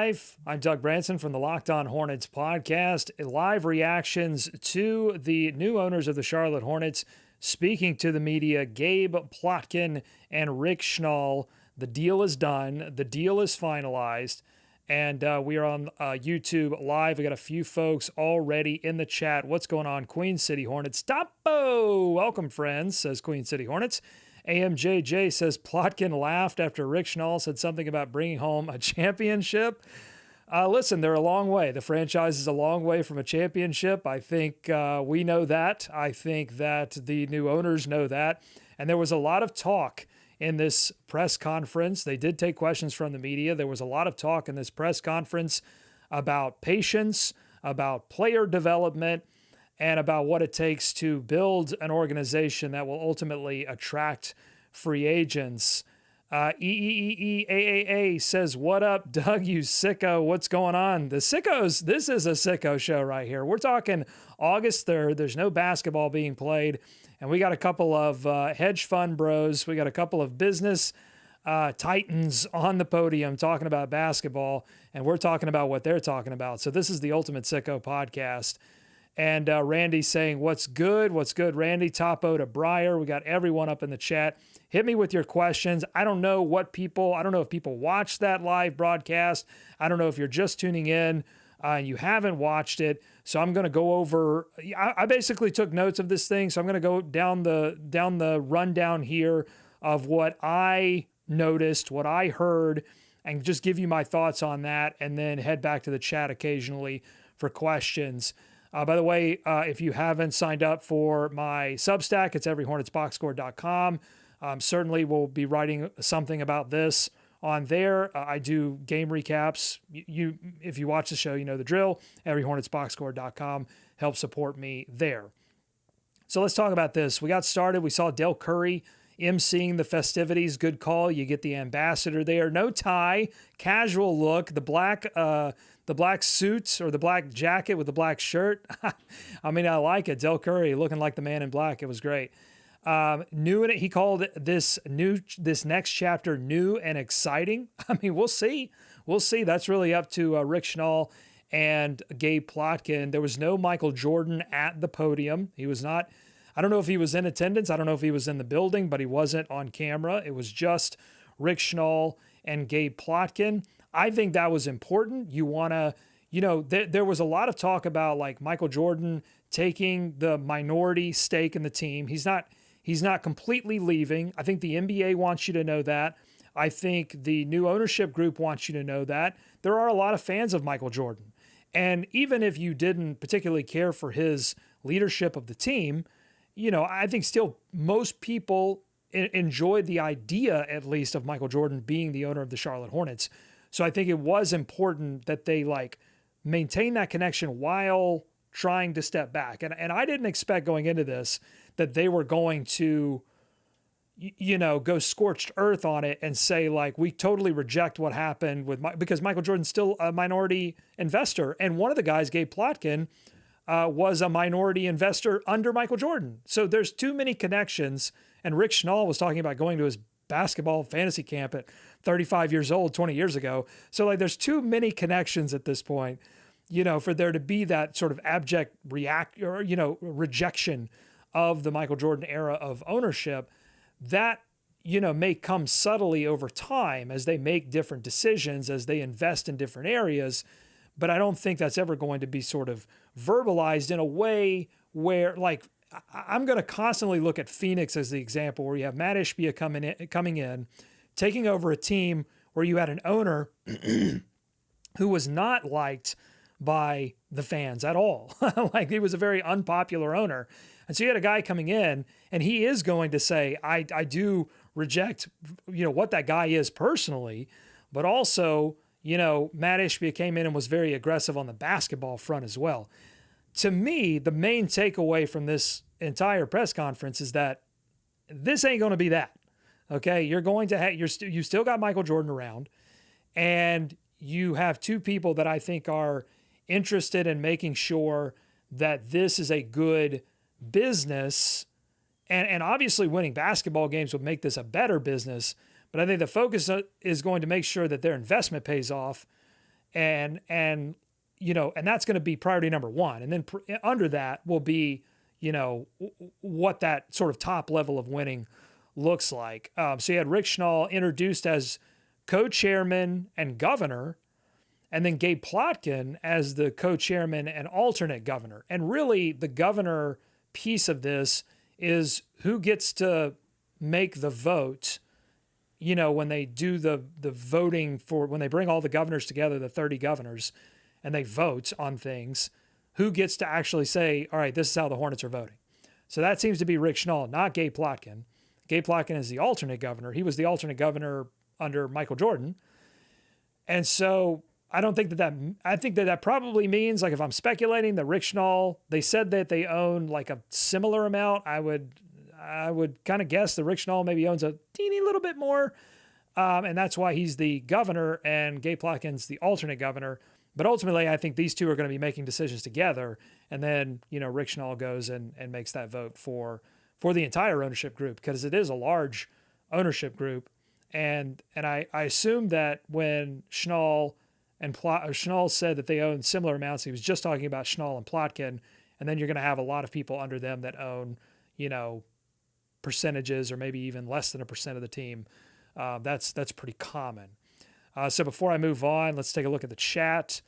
live. I'm Doug Branson from the Locked On Hornets podcast. Live reactions to the new owners of the Charlotte Hornets speaking to the media, Gabe Plotkin and Rick Schnall. The deal is done. The deal is finalized. And we are on YouTube live. We got a few folks already in the chat. What's going on, Queen City Hornets? Stoppo! Welcome, friends, says Queen City Hornets. AMJJ says Plotkin laughed after Rick Schnall said something about bringing home a championship. Listen, they're a long way. The franchise is a long way from a championship. I think we know that. I think that the new owners know that. And there was a lot of talk in this press conference. They did take questions from the media. There was a lot of talk in this press conference about patience, about player development, and about what it takes to build an organization that will ultimately attract free agents. EEEEAAA says, what up, Doug, you sicko? What's going on? The sickos, this is a sicko show right here. We're talking August 3rd. There's no basketball being played. And we got a couple of hedge fund bros. We got a couple of business titans on the podium talking about basketball. And we're talking about what they're talking about. So this is the Ultimate Sicko podcast. And Randy saying, what's good? What's good, Randy? Topo to Breyer. We got everyone up in the chat. Hit me with your questions. I don't know if people watch that live broadcast. I don't know if you're just tuning in and you haven't watched it. So I'm going to go over, I basically took notes of this thing. So I'm going to go down the rundown here of what I noticed, what I heard, and just give you my thoughts on that, and then head back to the chat occasionally for questions. By the way, if you haven't signed up for my Substack, it's everyhornetsboxscore.com. Certainly will be writing something about this on there. I do game recaps. If you watch the show, you know the drill. Everyhornetsboxscore.com. Help support me there. So let's talk about this. We got started. We saw Del Curry emceeing the festivities. Good call. You get the ambassador there. No tie, casual look. The black suit or the black jacket with the black shirt. I mean, I like it. Del Curry looking like the man in black. It was great. New in it. He called this next chapter new and exciting. I mean, we'll see. We'll see. That's really up to Rick Schnall and Gabe Plotkin. There was no Michael Jordan at the podium. He was not. I don't know if he was in attendance. I don't know if he was in the building, but he wasn't on camera. It was just Rick Schnall and Gabe Plotkin. I think that was important. You want to, there was a lot of talk about like Michael Jordan taking the minority stake in the team. He's not completely leaving. I think the NBA wants you to know that. I think the new ownership group wants you to know that. There are a lot of fans of Michael Jordan. And even if you didn't particularly care for his leadership of the team, I think still most people enjoyed the idea, at least, of Michael Jordan being the owner of the Charlotte Hornets. So I think it was important that they maintain that connection while trying to step back. And I didn't expect going into this that they were going to, go scorched earth on it and say we totally reject what happened because Michael Jordan's still a minority investor. And one of the guys, Gabe Plotkin, was a minority investor under Michael Jordan. So there's too many connections. And Rick Schnall was talking about going to his basketball fantasy camp at 35 years old, 20 years ago. So there's too many connections at this point, for there to be that sort of abject rejection of the Michael Jordan era of ownership that, may come subtly over time as they make different decisions, as they invest in different areas. But I don't think that's ever going to be sort of verbalized in a way where I'm going to constantly look at Phoenix as the example where you have Matt Ishbia coming in, taking over a team where you had an owner who was not liked by the fans at all. He was a very unpopular owner. And so you had a guy coming in and he is going to say, I do reject, what that guy is personally, but also, Matt Ishbia came in and was very aggressive on the basketball front as well. To me, the main takeaway from this entire press conference is that this ain't going to be that. Okay, you're going to have you still got Michael Jordan around, and you have two people that I think are interested in making sure that this is a good business, and obviously winning basketball games would make this a better business. But I think the focus is going to make sure that their investment pays off, and and that's going to be priority number one. And then under that will be, what that sort of top level of winning looks like. So you had Rick Schnall introduced as co-chairman and governor, and then Gabe Plotkin as the co-chairman and alternate governor. And really the governor piece of this is who gets to make the vote, when they do the voting for, when they bring all the governors together, the 30 governors, and they vote on things, who gets to actually say, all right, this is how the Hornets are voting. So that seems to be Rick Schnall, not Gabe Plotkin. Gabe Plotkin is the alternate governor. He was the alternate governor under Michael Jordan. And so I don't think I think that probably means, like, if I'm speculating, that Rick Schnall, they said that they own like a similar amount. I would kind of guess that Rick Schnall maybe owns a teeny little bit more. And that's why he's the governor and Gabe Plotkin's the alternate governor. But ultimately, I think these two are going to be making decisions together. And then, Rick Schnall goes and makes that vote for the entire ownership group, because it is a large ownership group. And I assume that when Schnall said that they own similar amounts, he was just talking about Schnall and Plotkin. And then you're going to have a lot of people under them that own, percentages or maybe even less than 1% of the team. That's pretty common. So before I move on, let's take a look at the chat.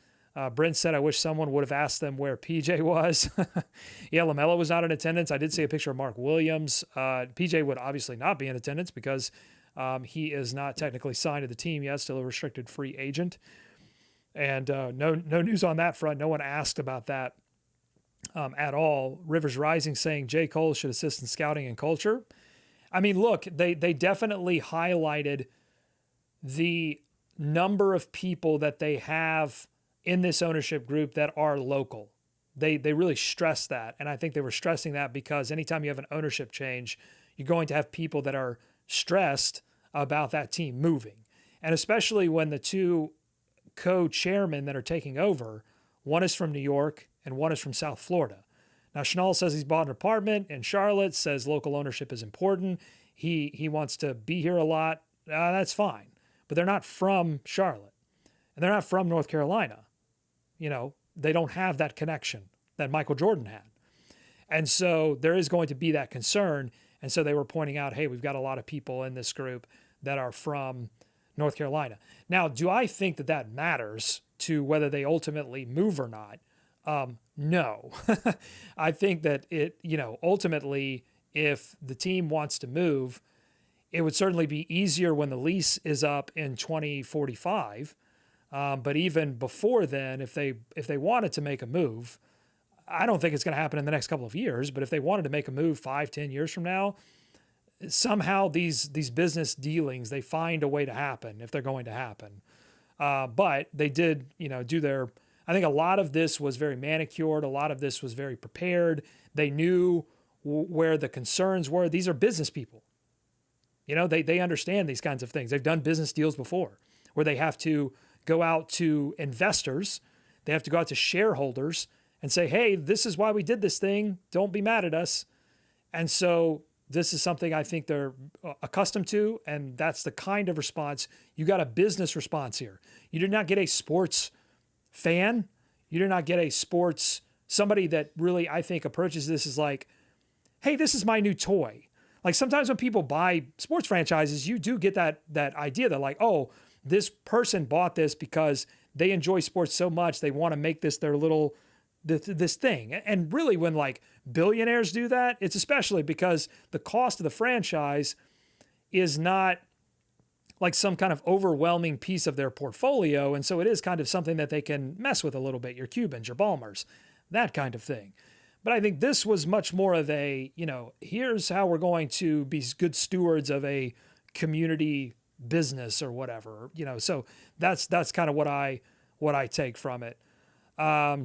Brent said, I wish someone would have asked them where PJ was. Yeah, LaMelo was not in attendance. I did see a picture of Mark Williams. PJ would obviously not be in attendance because he is not technically signed to the team yet, still a restricted free agent. And no news on that front. No one asked about that at all. Rivers Rising saying J. Cole should assist in scouting and culture. I mean, look, they definitely highlighted the number of people that they have in this ownership group that are local. They really stressed that. And I think they were stressing that because anytime you have an ownership change, you're going to have people that are stressed about that team moving. And especially when the two co-chairmen that are taking over, one is from New York and one is from South Florida. Now, Schnall says he's bought an apartment in Charlotte, says local ownership is important. He wants to be here a lot. That's fine. But they're not from Charlotte. And they're not from North Carolina. They don't have that connection that Michael Jordan had. And so there is going to be that concern. And so they were pointing out, hey, we've got a lot of people in this group that are from North Carolina. Now, do I think that matters to whether they ultimately move or not? No. I think that ultimately, if the team wants to move, it would certainly be easier when the lease is up in 2045. But even before then, if they wanted to make a move, I don't think it's going to happen in the next couple of years, but if they wanted to make a move 5-10 years from now, somehow these business dealings, they find a way to happen if they're going to happen. But they did, do their, I think a lot of this was very manicured. A lot of this was very prepared. They knew where the concerns were. These are business people. They understand these kinds of things. They've done business deals before where they have to go out to investors. They have to go out to shareholders and say, hey, this is why we did this thing. Don't be mad at us. And so this is something I think they're accustomed to. And that's the kind of response. You got a business response here. You did not get a sports fan. You did not get a somebody that really, I think, approaches this as like, hey, this is my new toy. Like sometimes when people buy sports franchises, you do get that idea that like, oh, this person bought this because they enjoy sports so much. They want to make this their little, this thing. And really when like billionaires do that, it's especially because the cost of the franchise is not like some kind of overwhelming piece of their portfolio. And so it is kind of something that they can mess with a little bit, your Cubans, your Ballmers, that kind of thing. But I think this was much more of a, here's how we're going to be good stewards of a community business or whatever, so that's kind of what I take from it.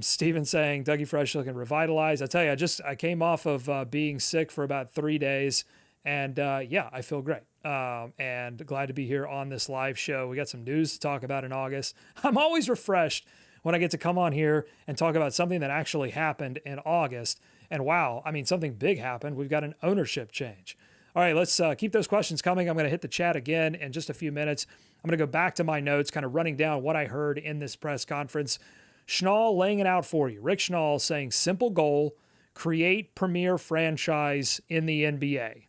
Steven saying Dougie Fresh looking revitalized. I tell you, I came off of being sick for about 3 days and I feel great. And glad to be here on this live show. We got some news to talk about in August. I'm always refreshed when I get to come on here and talk about something that actually happened in August. And wow, I mean, something big happened. We've got an ownership change. All right, let's keep those questions coming. I'm going to hit the chat again in just a few minutes. I'm going to go back to my notes, kind of running down what I heard in this press conference. Schnall laying it out for you. Rick Schnall saying simple goal, create premier franchise in the NBA.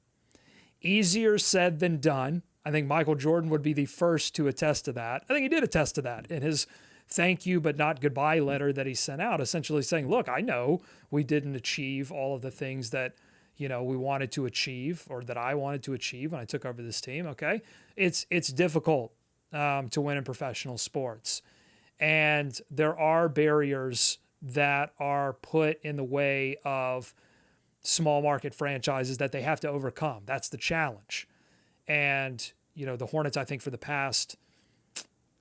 Easier said than done. I think Michael Jordan would be the first to attest to that. I think he did attest to that in his thank you but not goodbye letter that he sent out, essentially saying, look, I know we didn't achieve all of the things that we wanted to achieve, or that I wanted to achieve when I took over this team. Okay. It's difficult to win in professional sports. And there are barriers that are put in the way of small market franchises that they have to overcome. That's the challenge. And, the Hornets, I think for the past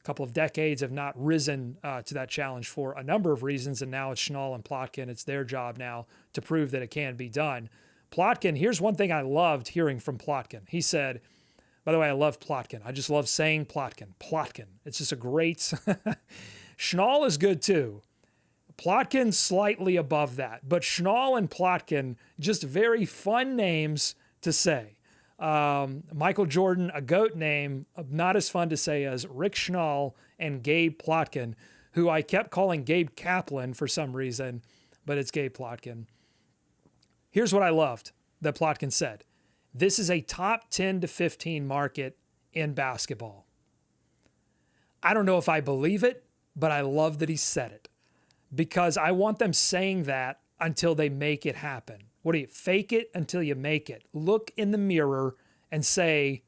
couple of decades have not risen to that challenge for a number of reasons. And now it's Schnall and Plotkin. It's their job now to prove that it can be done. Plotkin, here's one thing I loved hearing from Plotkin. He said, by the way, I love Plotkin. I just love saying Plotkin. Plotkin. It's just a great... Schnall is good too. Plotkin slightly above that. But Schnall and Plotkin, just very fun names to say. Michael Jordan, a GOAT name, not as fun to say as Rick Schnall and Gabe Plotkin, who I kept calling Gabe Kaplan for some reason, but it's Gabe Plotkin. Here's what I loved that Plotkin said. This is a top 10 to 15 market in basketball. I don't know if I believe it, but I love that he said it, because I want them saying that until they make it happen. What do you fake it until you make it? Look in the mirror and say,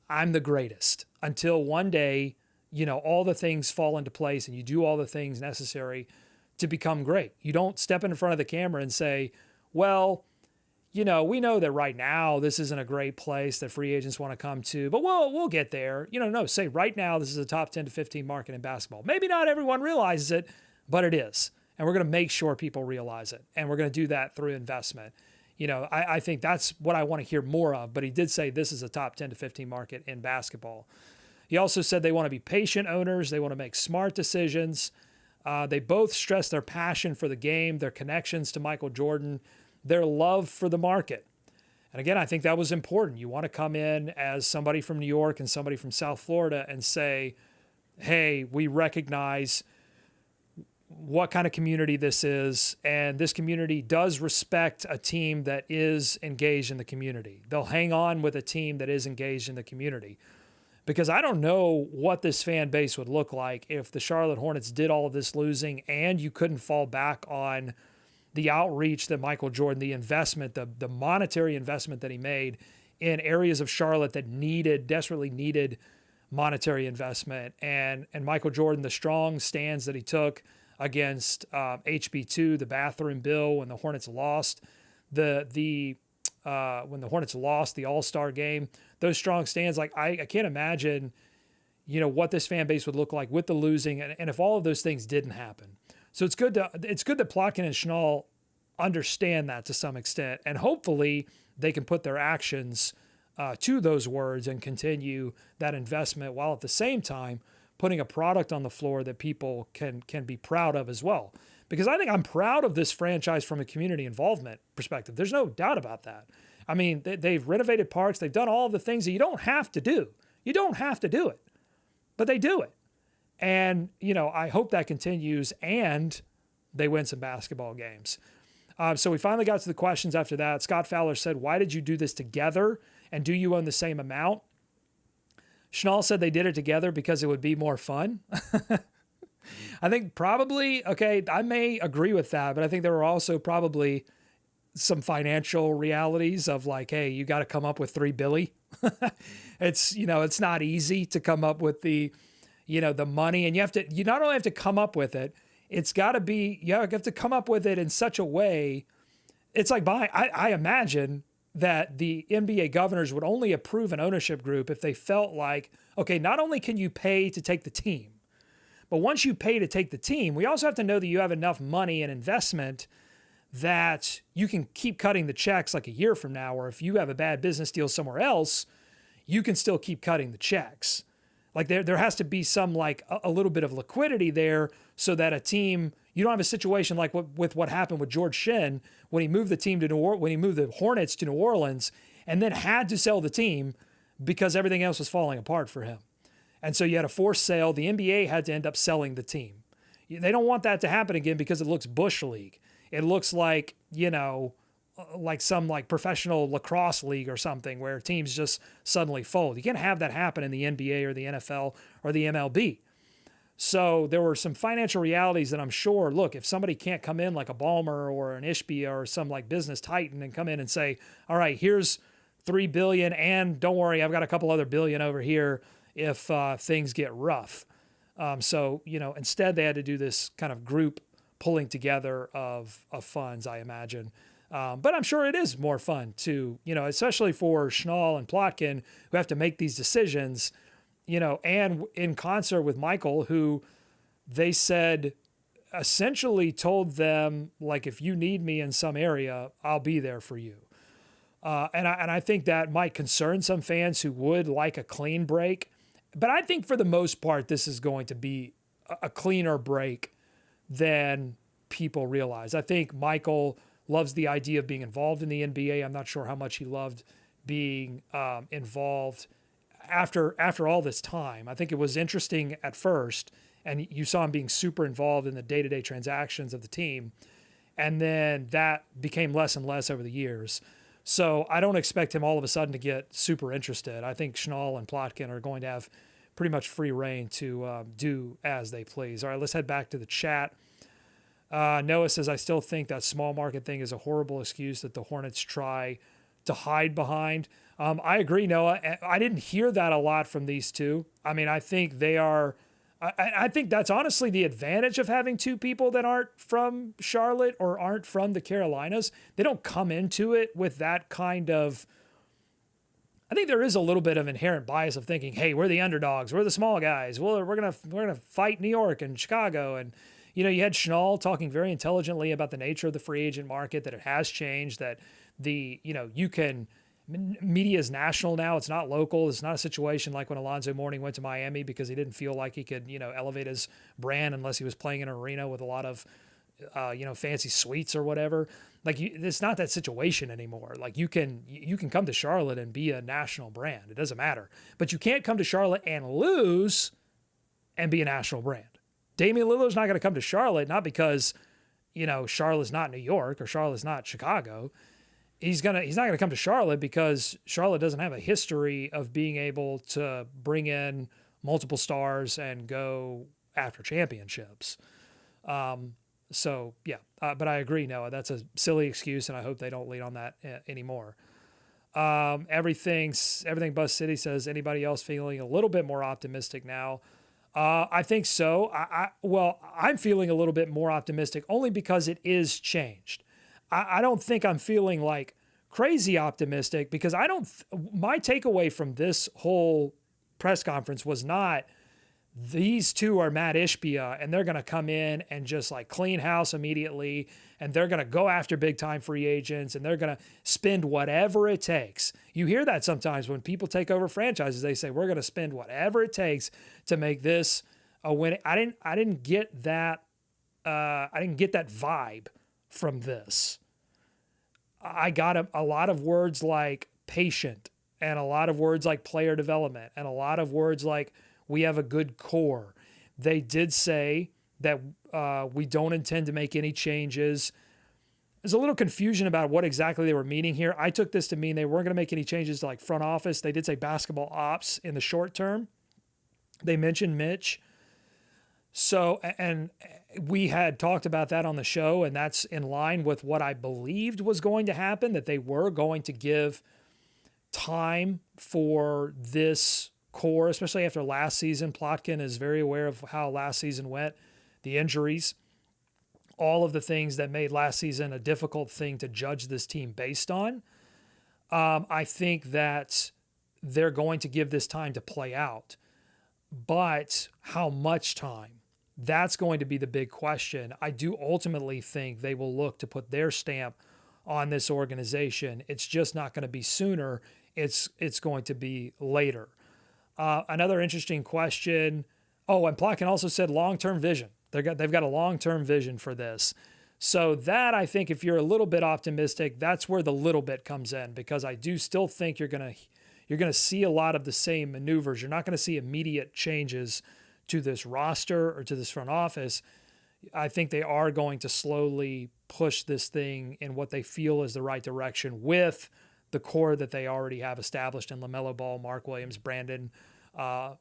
I'm the greatest, until one day, all the things fall into place and you do all the things necessary to become great. You don't step in front of the camera and say, well, we know that right now this isn't a great place that free agents want to come to, but we'll get there. No, say right now this is a top 10 to 15 market in basketball. Maybe not everyone realizes it, but it is. And we're going to make sure people realize it. And we're going to do that through investment. I think that's what I want to hear more of, but he did say this is a top 10 to 15 market in basketball. He also said they want to be patient owners. They want to make smart decisions. They both stress their passion for the game, their connections to Michael Jordan, their love for the market. And again, I think that was important. You want to come in as somebody from New York and somebody from South Florida and say, hey, we recognize what kind of community this is, and this community does respect a team that is engaged in the community. They'll hang on with a team that is engaged in the community. Because I don't know what this fan base would look like if the Charlotte Hornets did all of this losing and you couldn't fall back on the outreach that Michael Jordan, the investment, the monetary investment that he made in areas of Charlotte that desperately needed monetary investment. And Michael Jordan, the strong stands that he took against HB2, the bathroom bill, when the Hornets lost when the Hornets lost the All-Star game, those strong stands, like I can't imagine, what this fan base would look like with the losing, and if all of those things didn't happen. So it's good that Plotkin and Schnall understand that to some extent, and hopefully they can put their actions to those words and continue that investment while at the same time putting a product on the floor that people can be proud of as well. Because I think I'm proud of this franchise from a community involvement perspective. There's no doubt about that. I mean, they've renovated parks. They've done all of the things that you don't have to do. You don't have to do it, but they do it. And, I hope that continues and they win some basketball games. So we finally got to the questions after that. Scott Fowler said, why did you do this together? And do you own the same amount? Schnall said they did it together because it would be more fun. I think probably, okay, I may agree with that, but I think there were also probably some financial realities of like, hey, you got to come up with $3 billion. It's not easy to come up with the money, and you not only have to come up with it, it's got to be, you have to come up with it in such a way. It's like I imagine that the NBA governors would only approve an ownership group if they felt like, okay, not only can you pay to take the team, but once you pay to take the team, we also have to know that you have enough money and investment that you can keep cutting the checks like a year from now, or if you have a bad business deal somewhere else, you can still keep cutting the checks. Like there has to be some like a little bit of liquidity there so that a team, you don't have a situation like what happened with George Shinn when he moved the team to when he moved the Hornets to New Orleans, and then had to sell the team because everything else was falling apart for him. And so you had a forced sale. The NBA had to end up selling the team. They don't want that to happen again because it looks Bush League. It looks like, like some like professional lacrosse league or something where teams just suddenly fold. You can't have that happen in the NBA or the NFL or the MLB. So there were some financial realities that I'm sure, look, if somebody can't come in like a Ballmer or an Ishbia or some like business titan and come in and say, all right, here's $3 billion, and don't worry, I've got a couple other billion over here if things get rough. So, instead they had to do this kind of group pulling together of funds, I imagine. But I'm sure it is more fun to, especially for Schnall and Plotkin, who have to make these decisions, and in concert with Michael, who they said essentially told them, like, if you need me in some area, I'll be there for you. And I think that might concern some fans who would like a clean break. But I think for the most part, this is going to be a cleaner break than people realize. I think Michael loves the idea of being involved in the NBA. I'm not sure how much he loved being involved after all this time. I think it was interesting at first, and you saw him being super involved in the day-to-day transactions of the team. And then that became less and less over the years. So I don't expect him all of a sudden to get super interested. I think Schnall and Plotkin are going to have pretty much free reign to do as they please. All right, let's head back to the chat. Noah says, I still think that small market thing is a horrible excuse that the Hornets try to hide behind. I agree, Noah. I didn't hear that a lot from these two. I mean, I think they are... I think that's honestly the advantage of having two people that aren't from Charlotte or aren't from the Carolinas. They don't come into it with that kind of... I think there is a little bit of inherent bias of thinking, hey, we're the underdogs, we're the small guys, we're gonna fight New York and Chicago. And you had Schnall talking very intelligently about the nature of the free agent market, that it has changed, that media is national now. It's not local. It's not a situation like when Alonzo Mourning went to Miami because he didn't feel like he could, elevate his brand unless he was playing in an arena with a lot of, fancy suites or whatever. Like it's not that situation anymore. Like you can come to Charlotte and be a national brand. It doesn't matter. But you can't come to Charlotte and lose and be a national brand. Damian Lillard's not going to come to Charlotte, not because, Charlotte's not New York or Charlotte's not Chicago. He's not going to come to Charlotte because Charlotte doesn't have a history of being able to bring in multiple stars and go after championships. So yeah, but I agree, Noah, that's a silly excuse, and I hope they don't lean on that anymore. Everything Buzz City says, anybody else feeling a little bit more optimistic now? I think so. I'm feeling a little bit more optimistic only because it is changed. I don't think I'm feeling like crazy optimistic because my takeaway from this whole press conference was not these two are Matt Ishbia and they're going to come in and just like clean house immediately and they're going to go after big time free agents and they're going to spend whatever it takes. You hear that sometimes when people take over franchises, they say, we're going to spend whatever it takes to make this a win. I didn't get that. I didn't get that vibe from this. I got a lot of words like patient and a lot of words like player development and a lot of words like we have a good core. They did say that we don't intend to make any changes. There's a little confusion about what exactly they were meaning here. I took this to mean they weren't going to make any changes to like front office. They did say basketball ops in the short term. They mentioned Mitch. So, and we had talked about that on the show, and that's in line with what I believed was going to happen, that they were going to give time for this core, especially after last season. Plotkin is very aware of how last season went, the injuries, all of the things that made last season a difficult thing to judge this team based on. I think that they're going to give this time to play out, but how much time? That's going to be the big question. I do ultimately think they will look to put their stamp on this organization. It's just not going to be sooner. It's going to be later. Another interesting question. Oh, and Plotkin also said long-term vision. They've got a long-term vision for this. So that, I think, if you're a little bit optimistic, that's where the little bit comes in, because I do still think you're going to see a lot of the same maneuvers. You're not going to see immediate changes to this roster or to this front office. I think they are going to slowly push this thing in what they feel is the right direction with the core that they already have established in LaMelo Ball, Mark Williams, Brandon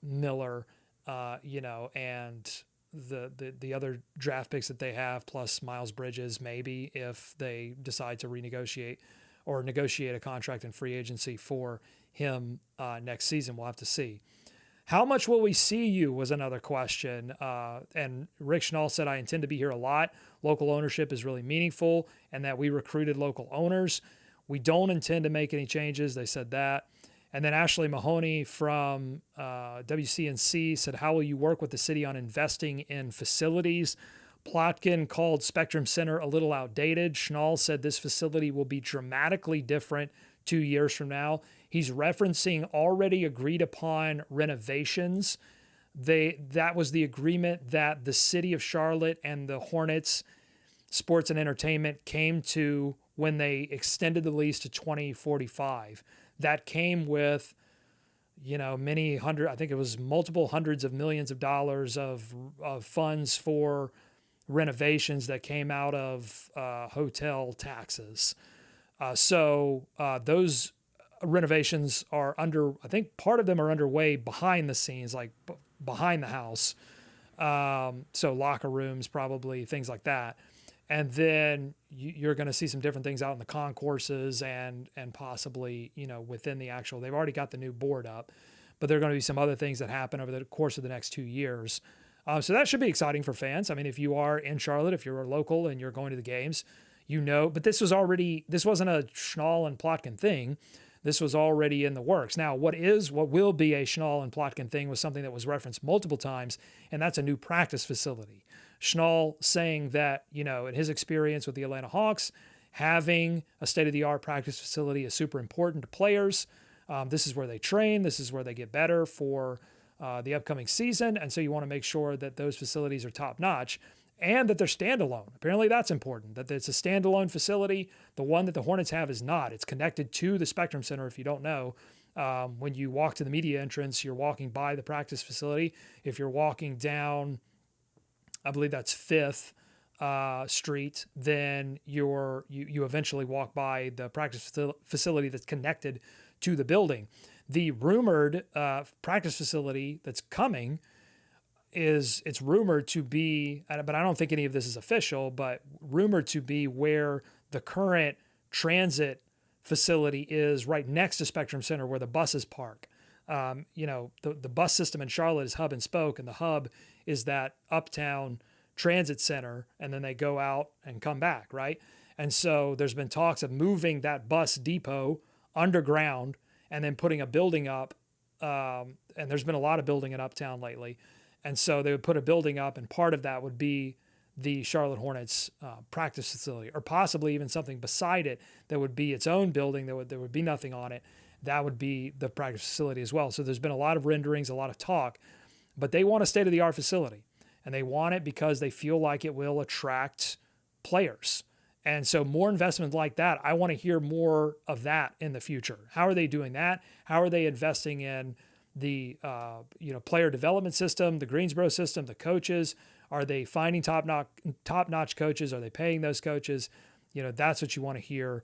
Miller, and the other draft picks that they have, plus Miles Bridges, maybe, if they decide to renegotiate or negotiate a contract in free agency for him next season. We'll have to see. How much will we see you was another question. And Rick Schnall said, I intend to be here a lot. Local ownership is really meaningful, and that we recruited local owners. We don't intend to make any changes. They said that. And then Ashley Mahoney from WCNC said, how will you work with the city on investing in facilities? Plotkin called Spectrum Center a little outdated. Schnall said this facility will be dramatically different 2 years from now. He's referencing already agreed upon renovations. That was the agreement that the city of Charlotte and the Hornets Sports and Entertainment came to when they extended the lease to 2045. That came with, many hundred, I think it was multiple hundreds of millions of dollars of funds for renovations that came out of hotel taxes. So those renovations are I think part of them are underway behind the scenes, like behind the house. So locker rooms, probably, things like that. And then you're going to see some different things out in the concourses and possibly, within the actual, they've already got the new board up, but there are going to be some other things that happen over the course of the next 2 years. So that should be exciting for fans. I mean, if you are in Charlotte, if you're a local and you're going to the games, but this wasn't a Schnall and Plotkin thing. This was already in the works. Now, what will be a Schnall and Plotkin thing was something that was referenced multiple times, and that's a new practice facility. Schnall saying that, in his experience with the Atlanta Hawks, having a state-of-the-art practice facility is super important to players. This is where they train. This is where they get better for the upcoming season. And so you want to make sure that those facilities are top-notch and that they're standalone. Apparently that's important, that it's a standalone facility. The one that the Hornets have is not. It's connected to the Spectrum Center, if you don't know. When you walk to the media entrance, you're walking by the practice facility. If you're walking down, I believe that's 5th Street, then you eventually walk by the practice facility that's connected to the building. The rumored practice facility that's coming it's rumored to be, but I don't think any of this is official, but rumored to be where the current transit facility is, right next to Spectrum Center where the buses park. The bus system in Charlotte is hub and spoke, and the hub is that uptown transit center, and then they go out and come back, right? And so there's been talks of moving that bus depot underground and then putting a building up. And there's been a lot of building in uptown lately. And so they would put a building up, and part of that would be the Charlotte Hornets practice facility, or possibly even something beside it that would be its own building. There would be nothing on it. That would be the practice facility as well. So there's been a lot of renderings, a lot of talk, but they want a state-of-the-art facility, and they want it because they feel like it will attract players. And so more investment like that, I want to hear more of that in the future. How are they doing that? How are they investing in the player development system, the Greensboro system, the coaches? Are they finding top-notch coaches? Are they paying those coaches? That's what you want to hear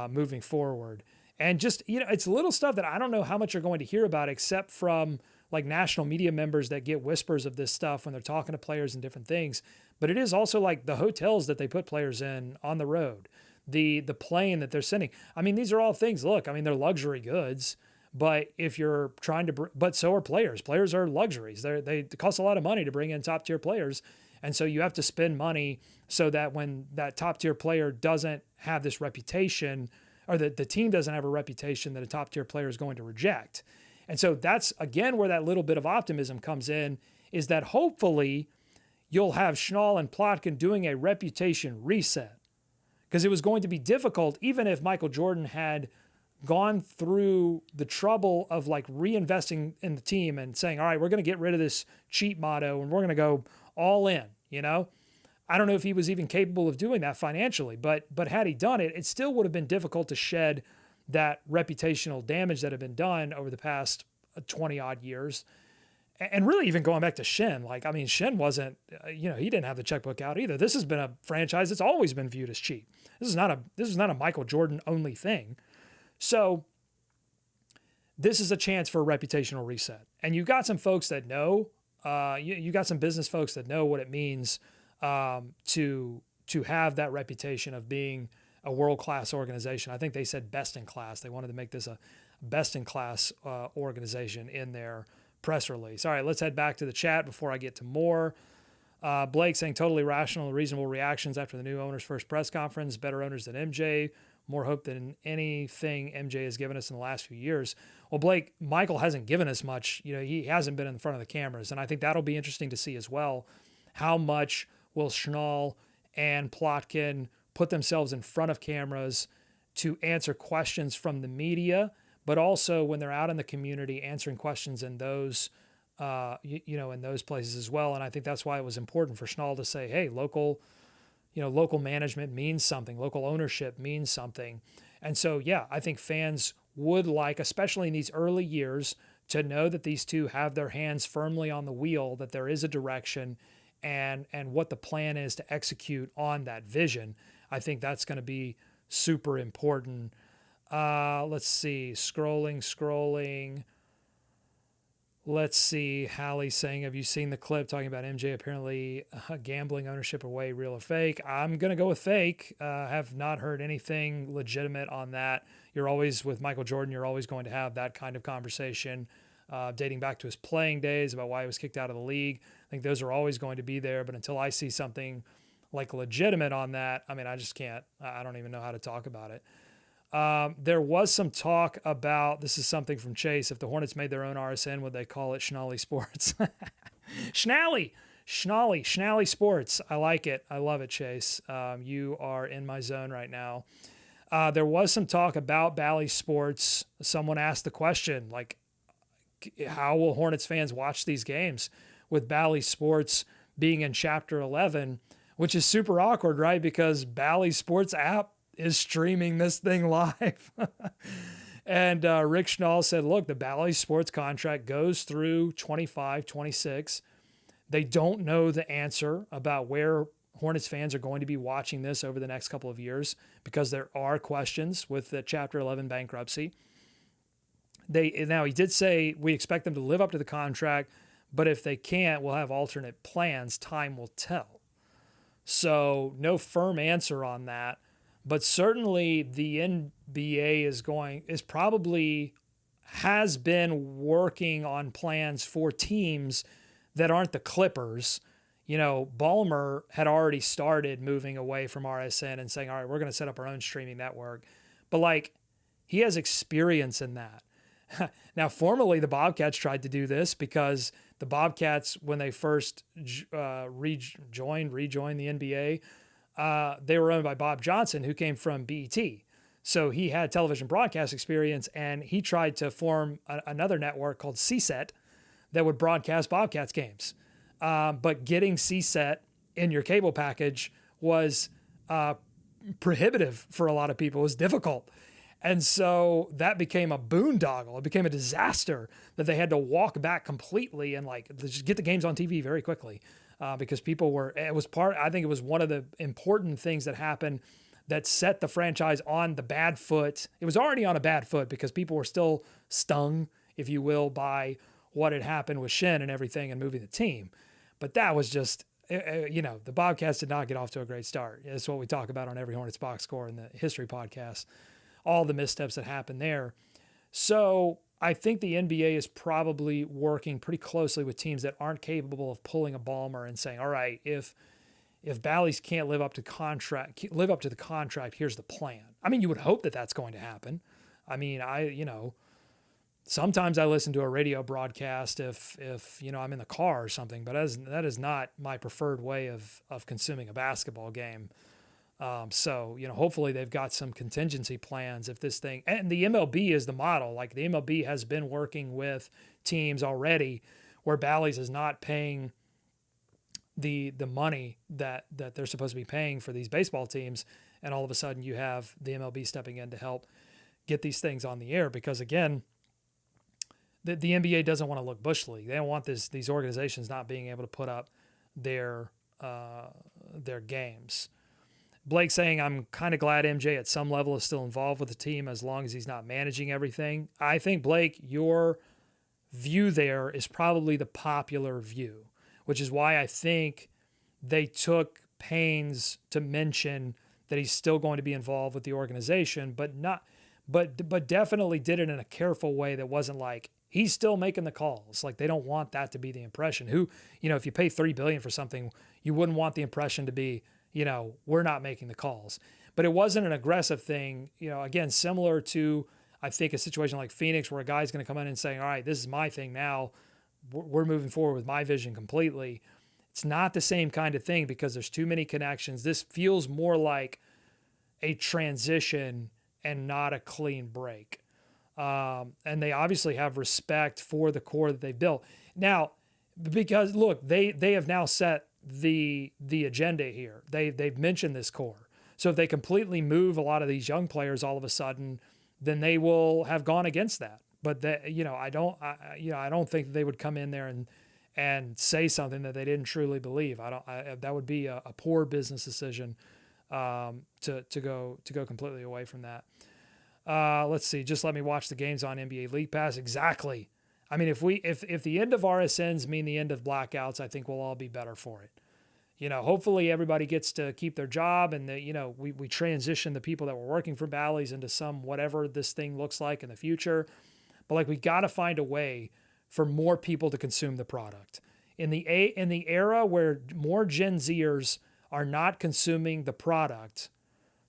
moving forward. And just, it's little stuff that I don't know how much you're going to hear about, except from like national media members that get whispers of this stuff when they're talking to players and different things. But it is also like the hotels that they put players in on the road, the plane that they're sending. I mean, these are all things, they're luxury goods. But if you're trying to, but so are players. Players are luxuries. They cost a lot of money to bring in top tier players. And so you have to spend money so that when that top tier player doesn't have this reputation, or the team doesn't have a reputation that a top tier player is going to reject. And so that's, again, where that little bit of optimism comes in, is that hopefully you'll have Schnall and Plotkin doing a reputation reset. Because it was going to be difficult, even if Michael Jordan had gone through the trouble of like reinvesting in the team and saying, all right, we're going to get rid of this cheat motto and we're going to go all in, I don't know if he was even capable of doing that financially, but had he done it, it still would have been difficult to shed that reputational damage that had been done over the past 20 odd years. And really even going back to Shin, like, I mean, Shin wasn't, he didn't have the checkbook out either. This has been a franchise that's always been viewed as cheap. This is not a Michael Jordan only thing. So this is a chance for a reputational reset. And you've got some folks that know, you got some business folks that know what it means to have that reputation of being a world-class organization. I think they said best in class. They wanted to make this a best-in-class organization in their press release. All right, let's head back to the chat before I get to more. Blake saying totally rational and reasonable reactions after the new owner's first press conference. Better owners than MJ. More hope than anything MJ has given us in the last few years. Well, Blake, Michael hasn't given us much. He hasn't been in front of the cameras, and I think that'll be interesting to see as well. How much will Schnall and Plotkin put themselves in front of cameras to answer questions from the media, but also when they're out in the community answering questions in those, in those places as well. And I think that's why it was important for Schnall to say, hey, local management means something. Local ownership means something. And so, yeah, I think fans would like, especially in these early years, to know that these two have their hands firmly on the wheel, that there is a direction and what the plan is to execute on that vision. I think that's going to be super important. Let's see, scrolling. Let's see, Hallie saying, have you seen the clip talking about MJ apparently gambling ownership away, real or fake? I'm going to go with fake. Have not heard anything legitimate on that. You're always, with Michael Jordan, you're always going to have that kind of conversation dating back to his playing days about why he was kicked out of the league. I think those are always going to be there, but until I see something like legitimate on that, I mean, I just can't, I don't even know how to talk about it. There was some talk about, this is something from Chase, if the Hornets made their own RSN, would they call it Schnally Sports? Schnally Sports. I like it. I love it, Chase. You are in my zone right now. There was some talk about Bally Sports. Someone asked the question, like, how will Hornets fans watch these games with Bally Sports being in Chapter 11, which is super awkward, right? Because Bally Sports app is streaming this thing live. And Rick Schnall said, look, the Bally Sports contract goes through 25, 26. They don't know the answer about where Hornets fans are going to be watching this over the next couple of years because there are questions with the Chapter 11 bankruptcy. Now, he did say we expect them to live up to the contract, but if they can't, we'll have alternate plans. Time will tell. So no firm answer on that. But certainly the NBA has been working on plans for teams that aren't the Clippers. Ballmer had already started moving away from RSN and saying, all right, we're going to set up our own streaming network. But he has experience in that. Now, formerly the Bobcats tried to do this because the Bobcats, when they first rejoined the NBA, they were owned by Bob Johnson, who came from BET. So he had television broadcast experience, and he tried to form another network called CSET that would broadcast Bobcats games. But getting CSET in your cable package was prohibitive for a lot of people. It was difficult. And so that became a boondoggle. It became a disaster that they had to walk back completely and just get the games on TV very quickly. Because people were, I think it was one of the important things that happened that set the franchise on the bad foot. It was already on a bad foot because people were still stung, if you will, by what had happened with Shin and everything and moving the team. But that was just, the Bobcats did not get off to a great start. It's what we talk about on Every Hornets Boxscore in the history podcast, all the missteps that happened there. So I think the NBA is probably working pretty closely with teams that aren't capable of pulling a Ballmer and saying, all right, if Bally's can't live up to the contract, here's the plan. I mean, you would hope that that's going to happen. I mean, sometimes I listen to a radio broadcast if I'm in the car or something, but that is not my preferred way of consuming a basketball game. So, hopefully they've got some contingency plans if this thing, and the MLB is the model. Like the MLB has been working with teams already where Bally's is not paying the money that they're supposed to be paying for these baseball teams, and all of a sudden you have the MLB stepping in to help get these things on the air, because again, the NBA doesn't want to look bush league. They don't want these organizations not being able to put up their games. Blake saying, I'm kind of glad MJ at some level is still involved with the team as long as he's not managing everything. I think, Blake, your view there is probably the popular view, which is why I think they took pains to mention that he's still going to be involved with the organization, but definitely did it in a careful way that wasn't like he's still making the calls. Like, they don't want that to be the impression. If you pay $3 billion for something, you wouldn't want the impression to be, we're not making the calls. But it wasn't an aggressive thing, again, similar to, I think, a situation like Phoenix where a guy's going to come in and saying, all right, this is my thing now. We're moving forward with my vision completely. It's not the same kind of thing because there's too many connections. This feels more like a transition and not a clean break. And they obviously have respect for the core that they've built. Now, because look, they have now set the agenda here. They've mentioned this core. So if they completely move a lot of these young players all of a sudden, then they will have gone against that. But I don't think that they would come in there and say something that they didn't truly believe. That would be a poor business decision to go completely away from that. Let's see. Just let me watch the games on NBA League Pass. Exactly. I mean, if the end of RSNs mean the end of blackouts, I think we'll all be better for it. Hopefully everybody gets to keep their job, and we transition the people that were working for Bally's into some whatever this thing looks like in the future. But we got to find a way for more people to consume the product. In the era where more Gen Zers are not consuming the product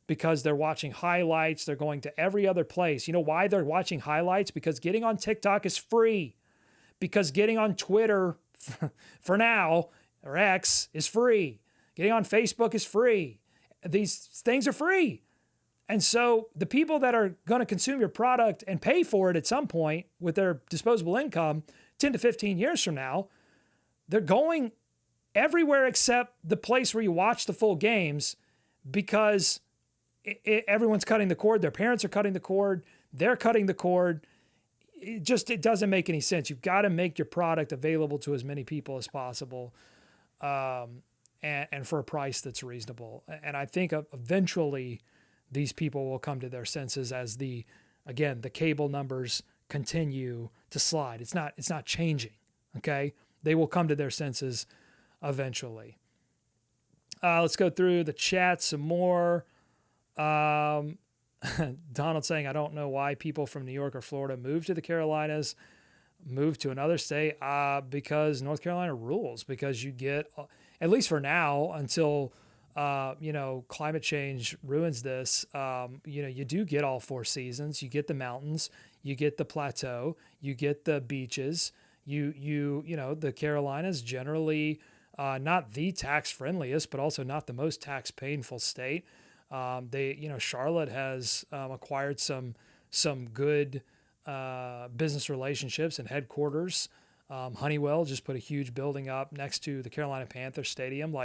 because they're watching highlights, they're going to every other place. You know why they're watching highlights? Because getting on TikTok is free. Because getting on Twitter, for now, or X, is free. Getting on Facebook is free. These things are free. And so the people that are going to consume your product and pay for it at some point with their disposable income 10 to 15 years from now, they're going everywhere except the place where you watch the full games, because everyone's cutting the cord. Their parents are cutting the cord. They're cutting the cord. It doesn't make any sense. You've got to make your product available to as many people as possible, and for a price that's reasonable. And I think eventually these people will come to their senses as the cable numbers continue to slide. It's not changing. Okay. They will come to their senses eventually. Let's go through the chat some more. Donald saying, I don't know why people from New York or Florida move to the Carolinas, move to another state, because North Carolina rules, because you get, at least for now, until climate change ruins this, you do get all 4 seasons. You get the mountains, you get the plateau, you get the beaches, the Carolinas generally, not the tax friendliest, but also not the most tax painful state. Charlotte has acquired some good business relationships and headquarters. Honeywell just put a huge building up next to the Carolina Panthers Stadium.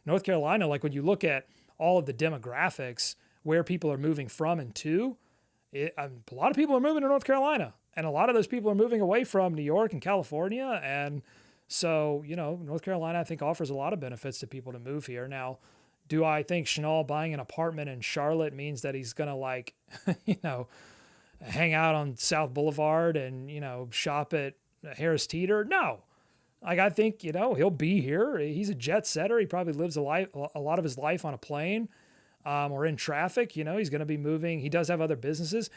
North Carolina, when you look at all of the demographics, where people are moving from and to, a lot of people are moving to North Carolina, and a lot of those people are moving away from New York and California. And so, North Carolina, I think, offers a lot of benefits to people to move here. Now, do I think Schnall buying an apartment in Charlotte means that he's going to hang out on South Boulevard and, shop at Harris Teeter? No. I think, he'll be here. He's a jet setter. He probably lives a lot of his life on a plane, or in traffic. He's going to be moving. He does have other businesses.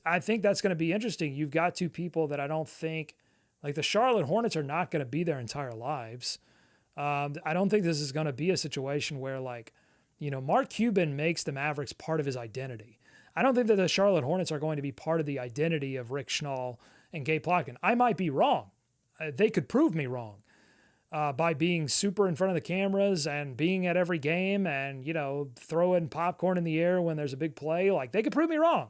I think that's going to be interesting. You've got two people that I don't think, the Charlotte Hornets are not going to be their entire lives. I don't think this is going to be a situation where Mark Cuban makes the Mavericks part of his identity. I don't think that the Charlotte Hornets are going to be part of the identity of Rick Schnall and Gabe Plotkin. I might be wrong. They could prove me wrong by being super in front of the cameras and being at every game and, throwing popcorn in the air when there's a big play. They could prove me wrong.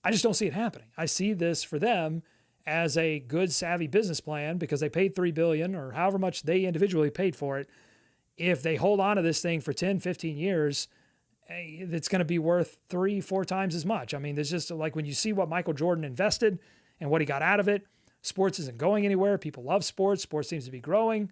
I just don't see it happening. I see this for them as a good, savvy business plan because they paid $3 billion or however much they individually paid for it. If they hold on to this thing for 10, 15 years, it's going to be worth 3-4 times as much. I mean, there's just like when you see what Michael Jordan invested and what he got out of it, sports isn't going anywhere. People love sports. Sports seems to be growing.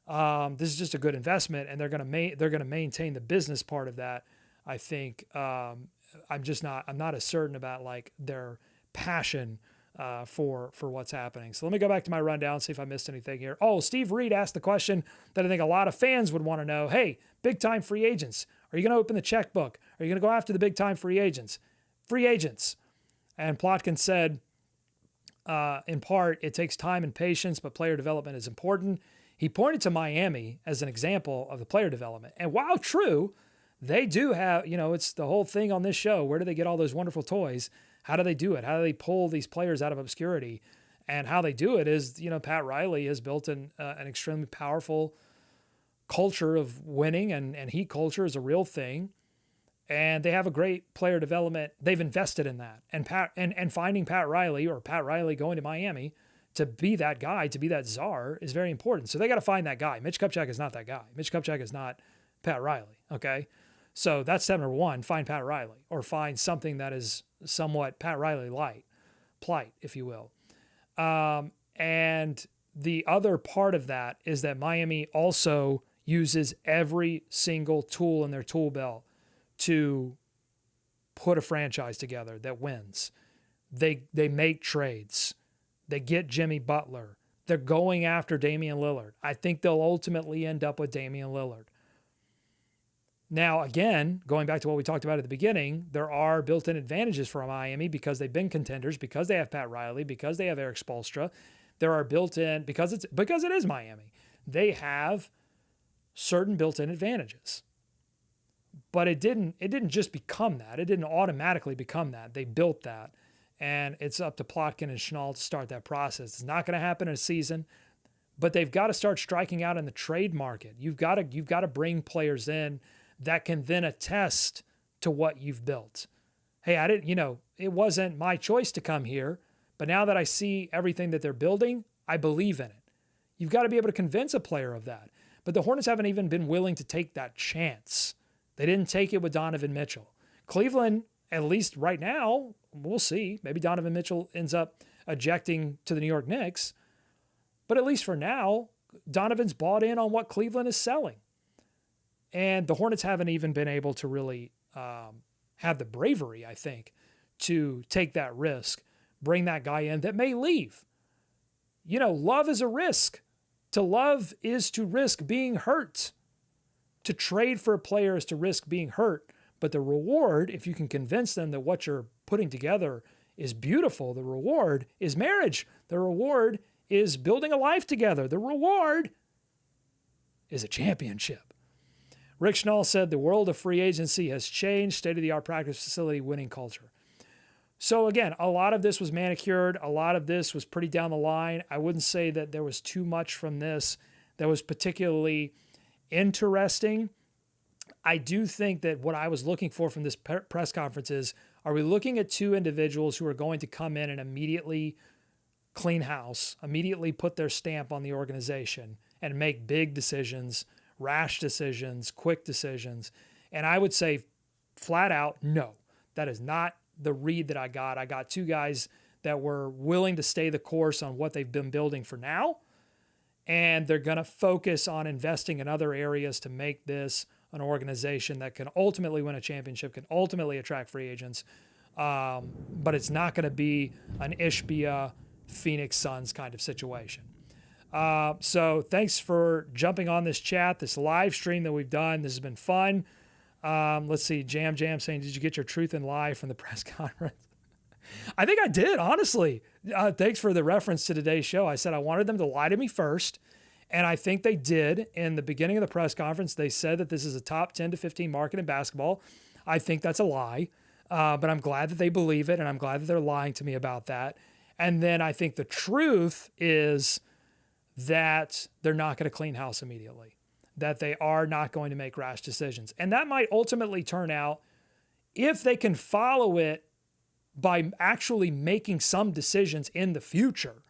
This is just a good investment, and they're going to maintain the business part of that. I think I'm not as certain about like their passion for what's happening. So let me go back to my rundown, see if I missed anything here. Oh, Steve Reed asked the question that I think a lot of fans would want to know. Hey, big time free agents. Are you going to open the checkbook? Are you going to go after the big time free agents? Free agents. And Plotkin said, in part, it takes time and patience, but player development is important. He pointed to Miami as an example of the player development. And while true, they do have, it's the whole thing on this show. Where do they get all those wonderful toys? How do they do it? How do they pull these players out of obscurity? And how they do it is, Pat Riley has built an extremely powerful culture of winning, and heat culture is a real thing. And they have a great player development. They've invested in that. And finding Pat Riley or Pat Riley going to Miami to be that guy, to be that czar is very important. So they got to find that guy. Mitch Kupchak is not that guy. Mitch Kupchak is not Pat Riley. Okay. So that's step number one, find Pat Riley or find something that is somewhat Pat Riley plight, if you will. And the other part of that is that Miami also uses every single tool in their tool belt to put a franchise together that wins. They make trades. They get Jimmy Butler. They're going after Damian Lillard. I think they'll ultimately end up with Damian Lillard. Now, again, going back to what we talked about at the beginning, there are built-in advantages for Miami because they've been contenders, because they have Pat Riley, because they have Eric Spoelstra. There are built-in, because it is Miami, they have certain built-in advantages. But it didn't just become that. It didn't automatically become that. They built that. And it's up to Plotkin and Schnall to start that process. It's not going to happen in a season, but they've got to start striking out in the trade market. You've got to bring players in that can then attest to what you've built. Hey, it wasn't my choice to come here, but now that I see everything that they're building, I believe in it. You've got to be able to convince a player of that. But the Hornets haven't even been willing to take that chance. They didn't take it with Donovan Mitchell. Cleveland, at least right now, we'll see. Maybe Donovan Mitchell ends up ejecting to the New York Knicks. But at least for now, Donovan's bought in on what Cleveland is selling. And the Hornets haven't even been able to really have the bravery, I think, to take that risk, bring that guy in that may leave. Love is a risk. To love is to risk being hurt. To trade for a player is to risk being hurt. But the reward, if you can convince them that what you're putting together is beautiful, the reward is marriage. The reward is building a life together. The reward is a championship. Rick Schnall said the world of free agency has changed, state-of-the-art practice facility, winning culture. So again, a lot of this was manicured. A lot of this was pretty down the line. I wouldn't say that there was too much from this that was particularly interesting. I do think that what I was looking for from this press conference is, are we looking at two individuals who are going to come in and immediately clean house, immediately put their stamp on the organization and make big decisions, rash decisions, quick decisions? And I would say flat out, no, that is not the read that I got. I got two guys that were willing to stay the course on what they've been building for now. And they're going to focus on investing in other areas to make this an organization that can ultimately win a championship, can ultimately attract free agents. But it's not going to be an Ishbia, Phoenix Suns kind of situation. So thanks for jumping on this chat, this live stream that we've done. This has been fun. Let's see, Jam saying, did you get your truth and lie from the press conference? I think I did, honestly. Thanks for the reference to today's show. I said I wanted them to lie to me first, and I think they did. In the beginning of the press conference, they said that this is a top 10 to 15 market in basketball. I think that's a lie, but I'm glad that they believe it, and I'm glad that they're lying to me about that. And then I think the truth is that they're not going to clean house immediately, that they are not going to make rash decisions. And that might ultimately turn out, if they can follow it by actually making some decisions in the future.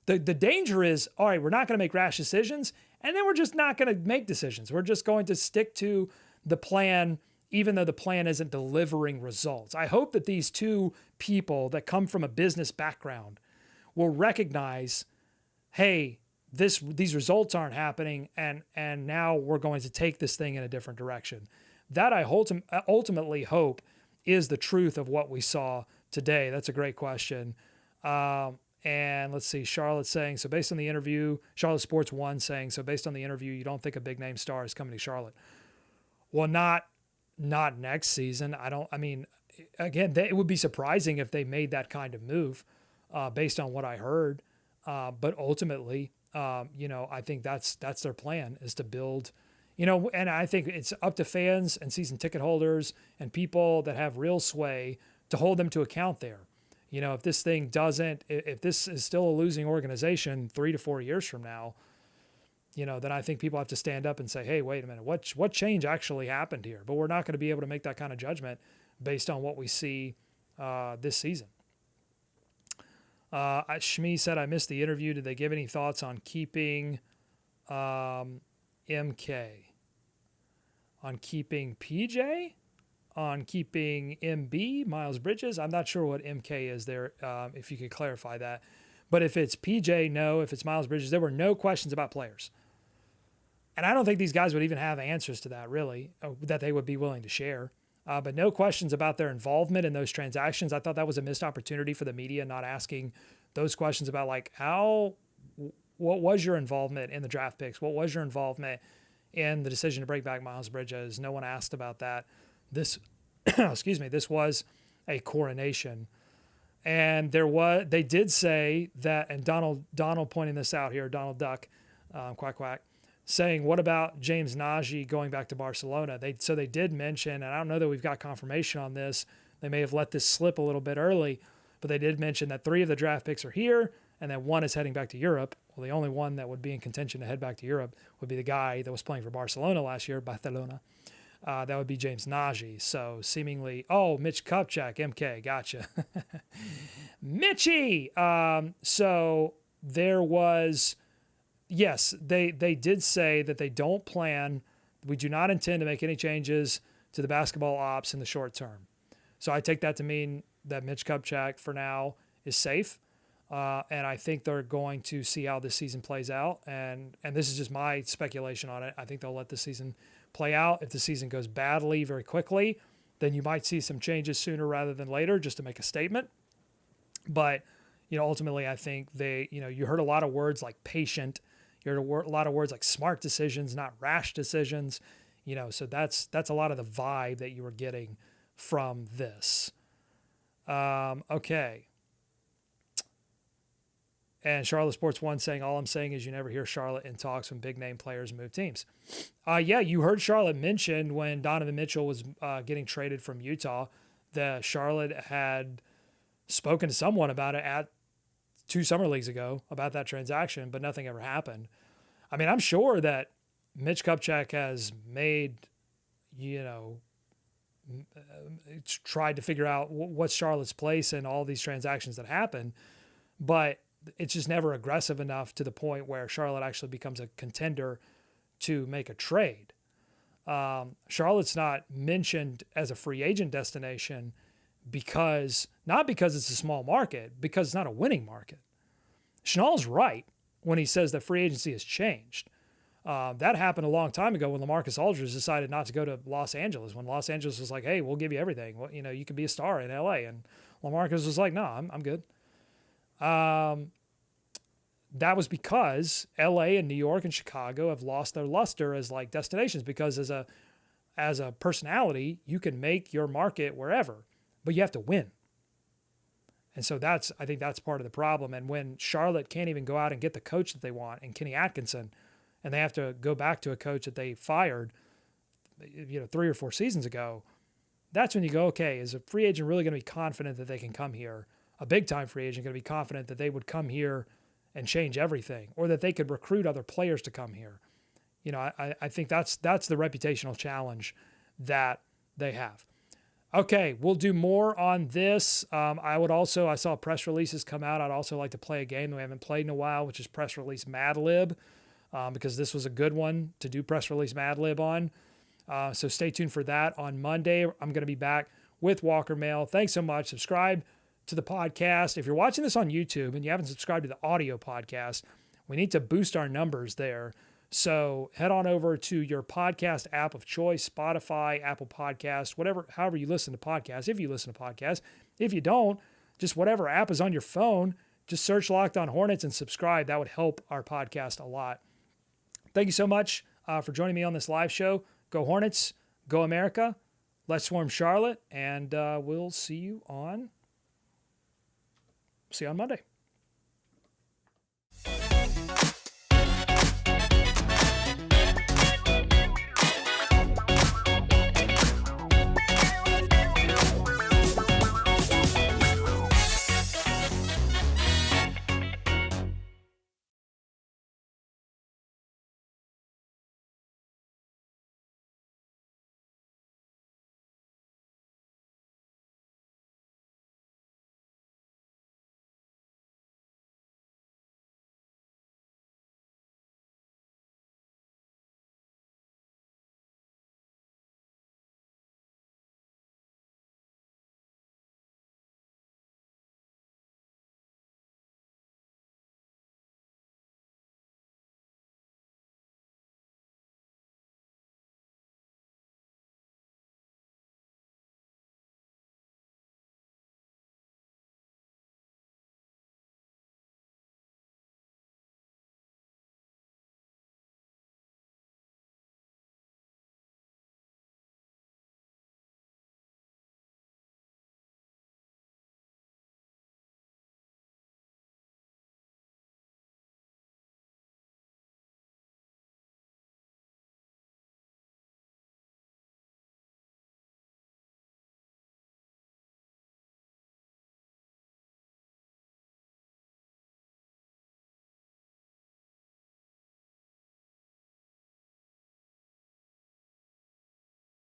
The danger is, all right, we're not going to make rash decisions, and then we're just not going to make decisions. We're just going to stick to the plan, even though the plan isn't delivering results. I hope that these two people that come from a business background will recognize, hey, these results aren't happening, and now we're going to take this thing in a different direction. That I ultimately hope is the truth of what we saw today. That's a great question. And let's see, Charlotte saying, so based on the interview, Charlotte Sports One saying, so based on the interview, you don't think a big name star is coming to Charlotte? Well, not next season. Again, it would be surprising if they made that kind of move based on what I heard. But ultimately, I think that's their plan, is to build, and I think it's up to fans and season ticket holders and people that have real sway to hold them to account there. If this thing if this is still a losing organization 3 to 4 years from now, then I think people have to stand up and say, hey, wait a minute, what change actually happened here? But we're not going to be able to make that kind of judgment based on what we see this season. Shmi said, I missed the interview. Did they give any thoughts on keeping MK? On keeping PJ? On keeping MB, Miles Bridges? I'm not sure what MK is there, if you could clarify that. But if it's PJ, no. If it's Miles Bridges, there were no questions about players. And I don't think these guys would even have answers to that, really, that they would be willing to share. But no questions about their involvement in those transactions. I thought that was a missed opportunity for the media, not asking those questions about, like, what was your involvement in the draft picks? What was your involvement in the decision to bring back Miles Bridges? No one asked about that. This, this was a coronation. And they did say that, and Donald pointing this out here, Donald Duck, quack, quack, saying, what about James Nagy going back to Barcelona? So they did mention, and I don't know that we've got confirmation on this. They may have let this slip a little bit early, but they did mention that 3 of the draft picks are here and that 1 is heading back to Europe. Well, the only one that would be in contention to head back to Europe would be the guy that was playing for Barcelona last year, Barcelona. That would be James Nagy. So seemingly, Mitch Kupchak, MK, gotcha. Mitchie. So there was, yes, they did say that they don't plan, we do not intend to make any changes to the basketball ops in the short term. So I take that to mean that Mitch Kupchak for now is safe. And I think they're going to see how this season plays out. And this is just my speculation on it. I think they'll let the season play out. If the season goes badly very quickly, then you might see some changes sooner rather than later, just to make a statement. But, ultimately, I think you heard a lot of words like patient. You heard a lot of words like smart decisions, not rash decisions. So that's a lot of the vibe that you were getting from this. Okay. And Charlotte Sports One saying, all I'm saying is you never hear Charlotte in talks when big name players move teams. Yeah, you heard Charlotte mention when Donovan Mitchell was getting traded from Utah that Charlotte had spoken to someone about it at 2 summer leagues ago about that transaction, but nothing ever happened. I mean, I'm sure that Mitch Kupchak has made, tried to figure out what's Charlotte's place in all these transactions that happen, but it's just never aggressive enough to the point where Charlotte actually becomes a contender to make a trade. Charlotte's not mentioned as a free agent destination not because it's a small market, because it's not a winning market. Schnall's right when he says that free agency has changed. That happened a long time ago when LaMarcus Aldridge decided not to go to Los Angeles, when Los Angeles was like, hey, we'll give you everything. Well, you can be a star in LA. And LaMarcus was like, no, I'm good. That was because LA and New York and Chicago have lost their luster as like destinations, because as a personality, you can make your market wherever, but you have to win. And so I think that's part of the problem. And when Charlotte can't even go out and get the coach that they want and Kenny Atkinson, and they have to go back to a coach that they fired, 3 or 4 seasons ago, that's when you go, okay, is a free agent really going to be confident that they can come here? A big time free agent going to be confident that they would come here and change everything, or that they could recruit other players to come here? I think that's the reputational challenge that they have. Okay, we'll do more on this. I saw press releases come out. I'd also like to play a game that we haven't played in a while, which is press release Mad Lib, because this was a good one to do press release Mad Lib on. So stay tuned for that on Monday. I'm going to be back with Walker Mail. Thanks so much. Subscribe to the podcast. If you're watching this on YouTube and you haven't subscribed to the audio podcast, we need to boost our numbers there. So head on over to your podcast app of choice, Spotify, Apple Podcasts, however you listen to podcasts, if you listen to podcasts. If you don't, just whatever app is on your phone, just search Locked On Hornets and subscribe. That would help our podcast a lot. Thank you so much for joining me on this live show. Go Hornets, go America, let's swarm Charlotte, and we'll see you on Monday.